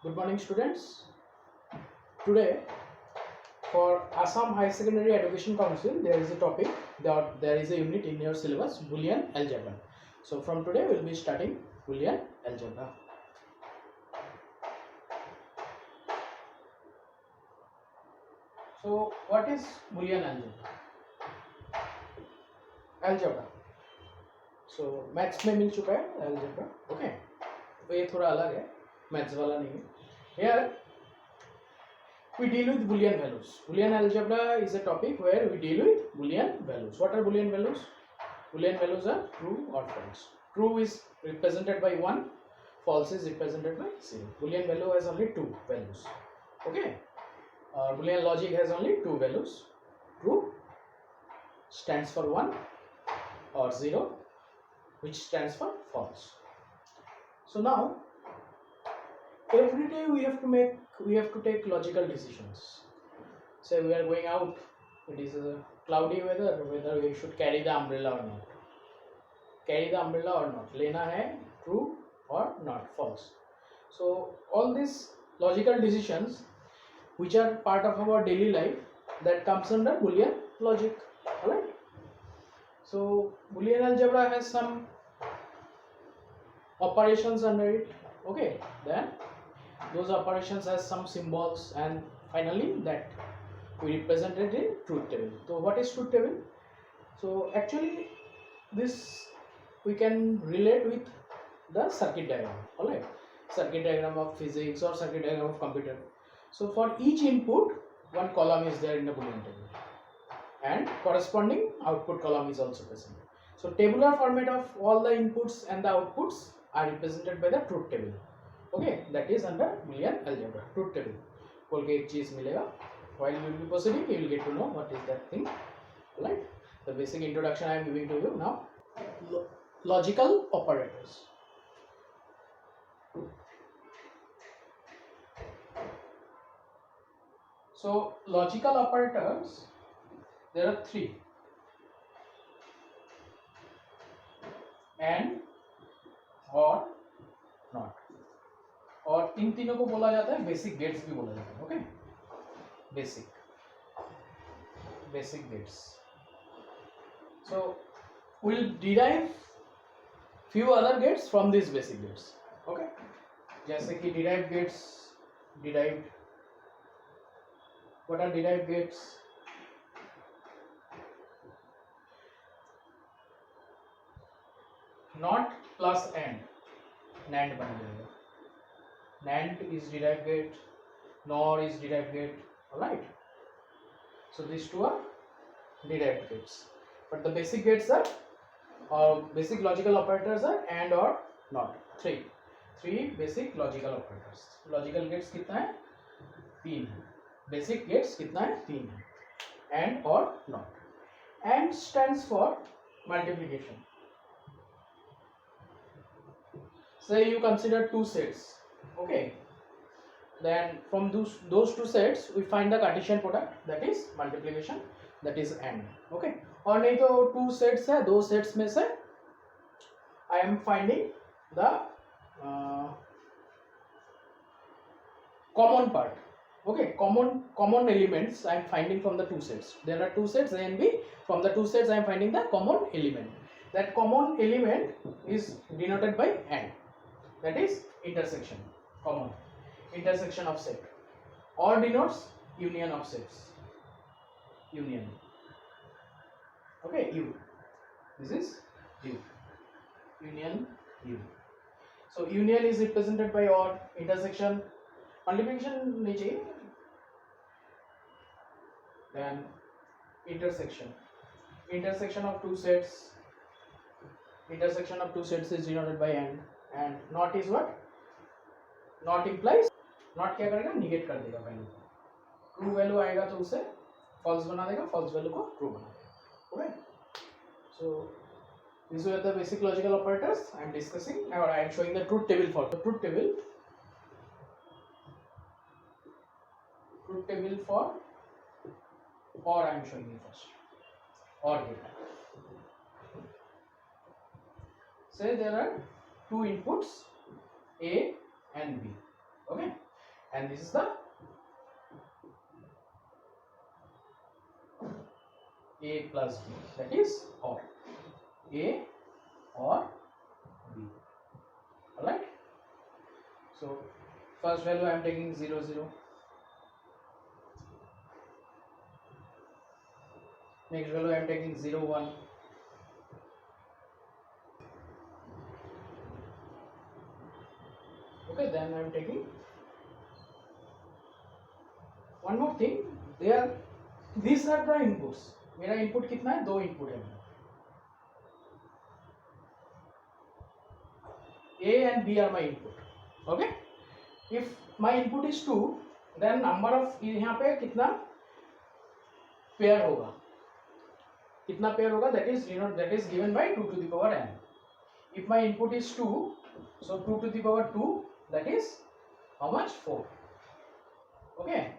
Good morning, students. Today, for Assam High Secondary Education Council, there is a topic that there is a unit in your syllabus, Boolean algebra. So, from today, we will be starting Boolean algebra. So, what is Boolean algebra? Algebra. So, maths में मिल चुका है algebra. Okay. तो ये थोड़ा अलग है, maths वाला नहीं है. Here we deal with Boolean values. Boolean algebra is a topic where we deal with Boolean values. What are Boolean values? Boolean values are true or false. True is represented by 1, false is represented by 0. Boolean value has only 2 values. Okay. Boolean logic has only 2 values. True stands for 1 or 0, which stands for false. So now every day we have to take logical decisions. Say we are going out, it is a cloudy weather, whether we should carry the umbrella or not. Carry the umbrella or not, lena hai, true or not, false. So all these logical decisions which are part of our daily life, that comes under Boolean logic. Alright. So Boolean algebra has some operations under it. Okay, then those operations has some symbols, and finally that we represent it in truth table. So what is truth table? So actually this we can relate with the circuit diagram. Alright, circuit diagram of physics or circuit diagram of computer. So for each input, one column is there in the Boolean table, and corresponding output column is also present. So tabular format of all the inputs and the outputs are represented by the truth table. Okay, that is under Boolean algebra, truth table. बोल के एक चीज मिलेगा. While you will be proceeding, you will get to know what is that thing. Right? The basic introduction I am giving to you now. Logical operators. So logical operators, there are 3. And, or, not. और इन तीनों को बोला जाता है basic gates भी बोला जाता है. Okay, basic gates. So we'll derive few other gates from these basic gates. Okay, जैसे कि derived gates, derived. What are derived gates? Not plus and, NAND बन जाएगा. NAND is derived gate, NOR is derived gate. Alright, so these two are derived gates, but the basic gates are, basic logical operators are and, or, not. Three basic logical operators. Logical gates कितना है? 3 है. Basic gates कितना है? 3 है. And, or, not. And stands for multiplication. Say you consider 2 sets. Okay, then from those 2 sets we find the Cartesian product, that is multiplication, that is AND. Okay, और नहीं तो 2 sets है, 2 sets में से I am finding the common part. Okay, common elements I am finding from the 2 sets. There are 2 sets A and B. From the 2 sets I am finding the common element. That common element is denoted by AND, that is intersection. Common intersection of set, or denotes union of sets. Union. Okay, U. This is U. Union U. So union is represented by or, intersection, multiplication नहीं चाहिए. Then intersection. Intersection of 2 sets. Intersection of 2 sets is denoted by and not is what? Not implies, not क्या करेगा? Negate कर देगा value को. True value आएगा तो उसे फॉल्स बना देगा, फॉल्स वैल्यू को ट्रू बना देगा. Okay, so these were the basic logical operators I am discussing, or I am showing the truth table for the truth table for or I am showing you first, or gate. Say there are 2 inputs A and B. Okay, and this is the A plus B, that is or A or B. Alright, so first value I am taking 0 0, next value I am taking 0 1, okay, then I am taking one more thing, these are the inputs. मेरा input कितना है, 2 input है, A and B are my input. Okay, if my input is 2, then number of यहाँ पे कितना pair होगा, कितना pair होगा, that is given by 2 to the power n. If my input is 2, so 2 to the power 2, that is how much, 4. Okay,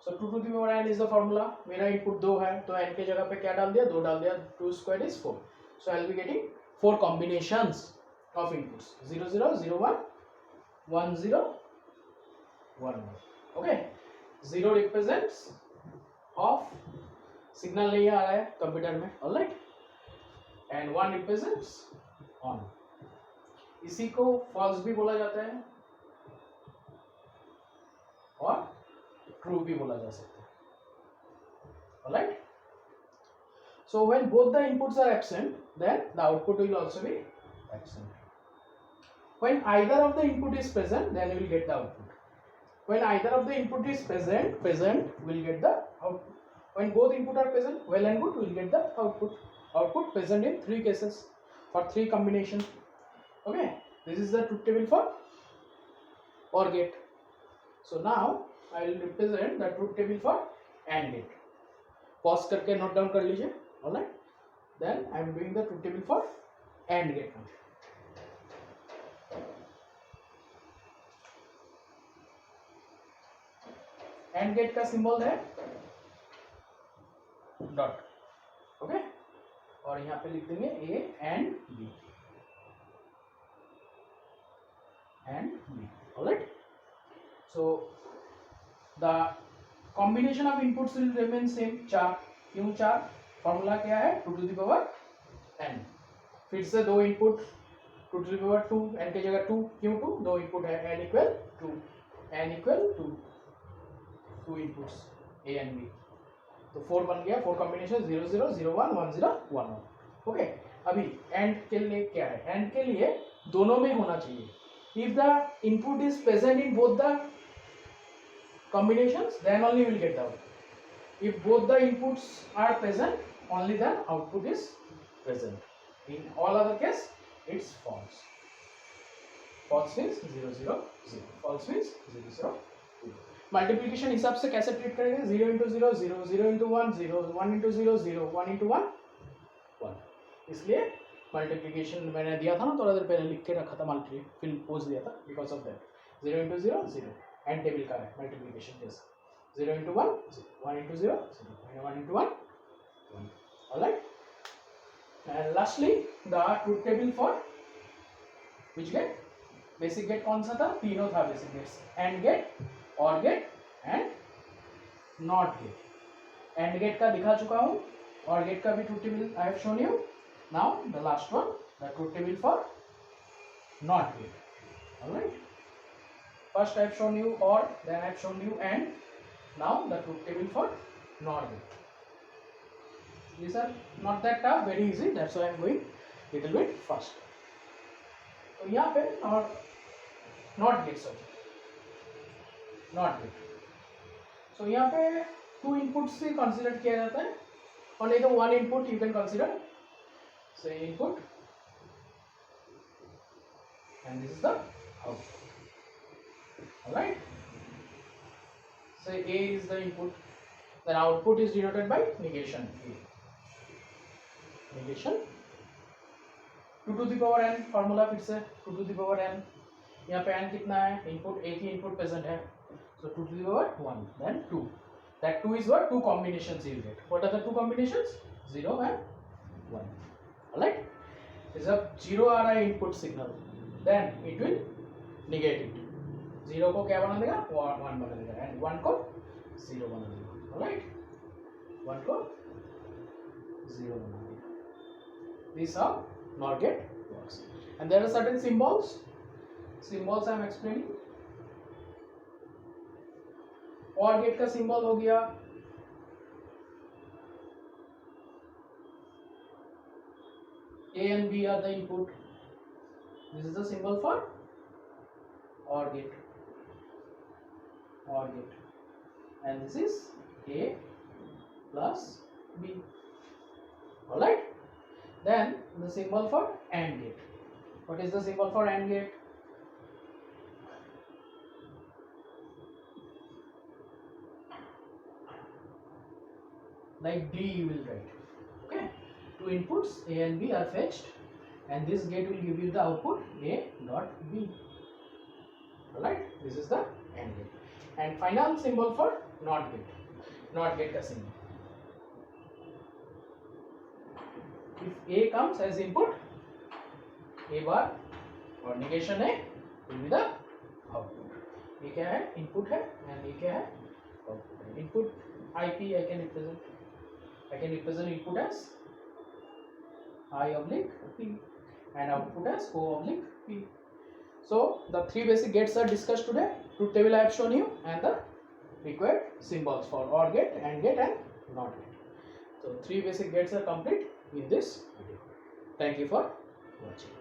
so 2 to the power n is the formula. मेरा input 2 है तो n के जगह पे क्या डाल दिया, 2 डाल दिया, 2 squared is 4. So I will be getting 4 combinations of inputs, 0 0 0 1 1 0 1 1. Okay, 0 represents off, signal नहीं आ रहा है कंप्यूटर में, ऑलराइट, एंड 1 represents on. इसी को फॉल्स भी बोला जाता है और ट्रू भी बोला जा सकता है, alright. So when both the inputs are absent, then the output will also be absent. When either of the input is present, then you will get the output. When either of the input is present, will get the output. When both input are present, well and good, we will get the output. Output present in 3 cases for 3 combinations. Okay, this is the truth table for OR gate. So now I will represent the truth table for AND gate. Pause करके note down कर लीजिए, alright. Then I am doing the truth table for AND gate now. AND gate का symbol है dot, okay, और यहाँ पे लिख देंगे A and B, alright. So the combination of inputs will remain same, 4. क्यों 4? फॉर्मूला क्या है, 2 to the power n. फिर से 2 input, 2 to the power 2, n की जगह 2, क्यों 2? 2 इनपुट है, n equal 2, n equal 2 inputs A and B, तो 4 बन गया, 4 कॉम्बिनेशन 0 0 0 1 1 0 1 1. ओके, अभी एंड के लिए क्या है, एंड के लिए दोनों में होना चाहिए. If the input is present in both the combinations, then only you will get the output. If both the inputs are present, only the output is present. In all other case, it's false. False means 0 0 0. False means 0 0 0. Multiplication हिसाब से कैसे treat करेंगे, 0 into 0 0, 0 into 1 0, 1 into 0 0, 1 into 1 1. इसलिए multiplication मैंने दिया था ना थोड़ा देर पहले, लिख के रखा था, मल्टी फिर पोज दिया था, because of that. 0 into 0 0, and table का है मल्टीप्लिकेशन जैसा. 0 into 1 0, 1 into 0 0, 1 into 1 1. Alright, and lastly the truth table for which gate, basic gate कौन सा था, तीनों था basic gates, and gate, OR gate and not gate. And gate का दिखा चुका हूँ, OR गेट का भी truth table I have shown you. Now the last one, the truth table for not gate. Alright, first I have shown you OR, then I have shown you AND, now the truth table for NOR gate. These are not that tough, very easy, that's why I am going little bit fast. तो यहाँ पे और NOT gate, sorry, NOT gate. So यहाँ पे 2 inputs से consider किया जाता है, और नहीं तो 1 input you can consider, say input, and this is the output. Alright, so A is the input, then output is denoted by negation A. Negation 2 to the power n, formula फिर से 2 to the power n. यहाँ पे n कितना है, input, एक ही input present है, so 2 to the power 1, then 2. That 2 is what, 2 combinations you will get. What are the 2 combinations? 0 and 1. Alright, जब 0 आ रहा है input signal, then it will negate it. 0 को क्या बना देगा 1 बना देगा एंड 1 को 0 बना देगा. ऑलराइट, 1 को 0 बना देगा. This how NOR gate works. And there are certain symbols I am explaining. OR gate का सिंबल हो गया A and B are the input. This is the symbol for OR gate. And this is A plus B. Alright. Then the symbol for AND gate. What is the symbol for AND gate? Like D you will write. Okay. Two inputs A and B are fetched, and this gate will give you the output A dot B. Alright, this is the AND gate. And final symbol for NOT gate. NOT gate का symbol. If A comes as input, A bar और negation है, will be the output. ये क्या है? Input है, and ये क्या है? Output है. Input IP I can represent input as I oblique P and output as O oblique P. So the three basic gates are discussed today. Truth table I have shown you and the required symbols for OR gate, AND gate and NOT gate. So three basic gates are complete in this video. Thank you for watching.